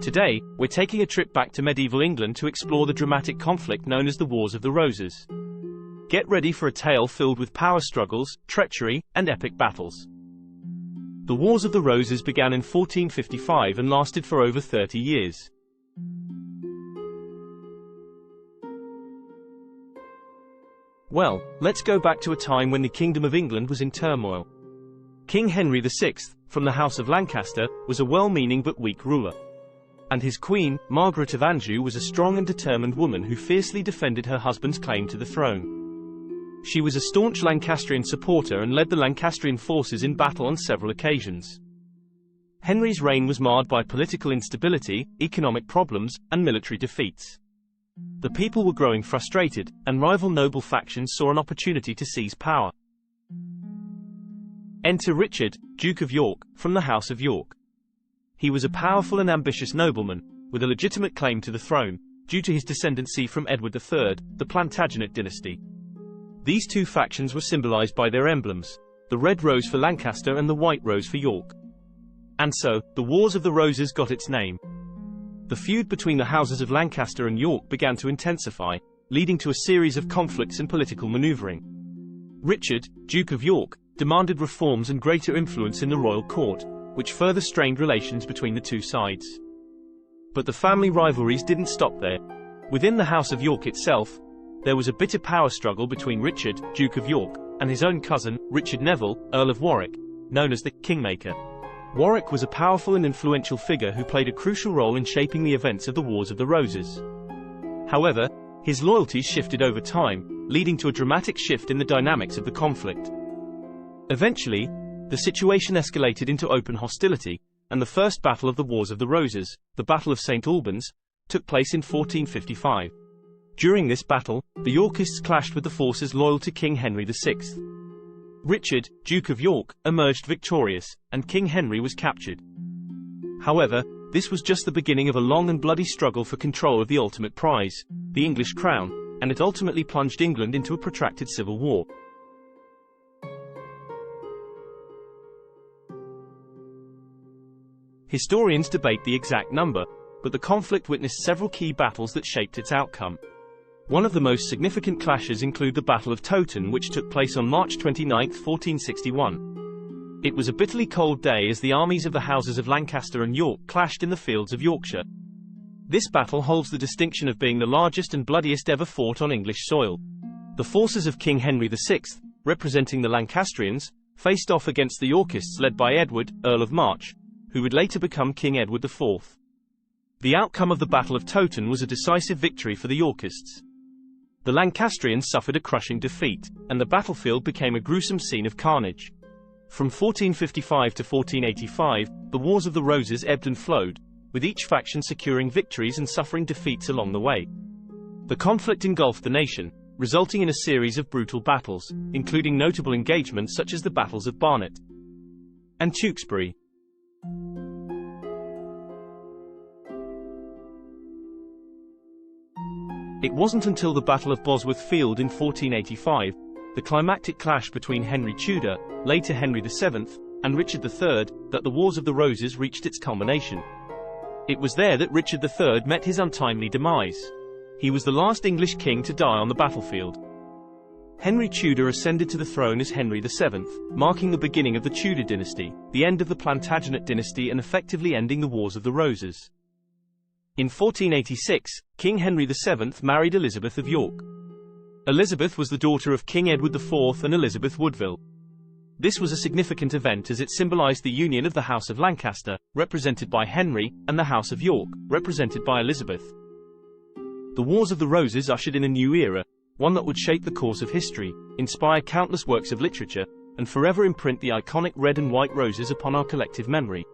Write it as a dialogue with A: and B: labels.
A: Today, we're taking a trip back to medieval England to explore the dramatic conflict known as the Wars of the Roses. Get ready for a tale filled with power struggles, treachery, and epic battles. The Wars of the Roses began in 1455 and lasted for over 30 years. Well, let's go back to a time when the Kingdom of England was in turmoil. King Henry VI, from the House of Lancaster, was a well-meaning but weak ruler. And his queen, Margaret of Anjou, was a strong and determined woman who fiercely defended her husband's claim to the throne. She was a staunch Lancastrian supporter and led the Lancastrian forces in battle on several occasions. Henry's reign was marred by political instability, economic problems, and military defeats. The people were growing frustrated, and rival noble factions saw an opportunity to seize power. Enter Richard, Duke of York, from the House of York. He was a powerful and ambitious nobleman, with a legitimate claim to the throne, due to his descendancy from Edward III, the Plantagenet dynasty. These two factions were symbolized by their emblems, the red rose for Lancaster and the white rose for York. And so, the Wars of the Roses got its name. The feud between the houses of Lancaster and York began to intensify, leading to a series of conflicts and political maneuvering. Richard, Duke of York, demanded reforms and greater influence in the royal court, which further strained relations between the two sides. But the family rivalries didn't stop there. Within the House of York itself, there was a bitter power struggle between Richard, Duke of York, and his own cousin, Richard Neville, Earl of Warwick, known as the Kingmaker. Warwick was a powerful and influential figure who played a crucial role in shaping the events of the Wars of the Roses. However, his loyalties shifted over time, leading to a dramatic shift in the dynamics of the conflict. Eventually, the situation escalated into open hostility, and the first battle of the Wars of the Roses, the Battle of St. Albans, took place in 1455. During this battle, the Yorkists clashed with the forces loyal to King Henry VI. Richard, Duke of York, emerged victorious, and King Henry was captured. However, this was just the beginning of a long and bloody struggle for control of the ultimate prize, the English crown, and it ultimately plunged England into a protracted civil war. Historians debate the exact number, but the conflict witnessed several key battles that shaped its outcome. One of the most significant clashes include the Battle of Towton, which took place on March 29, 1461. It was a bitterly cold day as the armies of the houses of Lancaster and York clashed in the fields of Yorkshire. This battle holds the distinction of being the largest and bloodiest ever fought on English soil. The forces of King Henry VI, representing the Lancastrians, faced off against the Yorkists led by Edward, Earl of March, who would later become King Edward IV. The outcome of the Battle of Towton was a decisive victory for the Yorkists. The Lancastrians suffered a crushing defeat, and the battlefield became a gruesome scene of carnage. From 1455 to 1485, the Wars of the Roses ebbed and flowed, with each faction securing victories and suffering defeats along the way. The conflict engulfed the nation, resulting in a series of brutal battles, including notable engagements such as the battles of Barnet and Tewkesbury. It wasn't until the Battle of Bosworth Field in 1485, the climactic clash between Henry Tudor, later Henry VII, and Richard III, that the Wars of the Roses reached its culmination. It was there that Richard III met his untimely demise. He was the last English king to die on the battlefield. Henry Tudor ascended to the throne as Henry VII, marking the beginning of the Tudor dynasty, the end of the Plantagenet dynasty, and effectively ending the Wars of the Roses. In 1486, King Henry VII married Elizabeth of York. Elizabeth was the daughter of King Edward IV and Elizabeth Woodville. This was a significant event as it symbolized the union of the House of Lancaster, represented by Henry, and the House of York, represented by Elizabeth. The Wars of the Roses ushered in a new era, one that would shape the course of history, inspire countless works of literature, and forever imprint the iconic red and white roses upon our collective memory.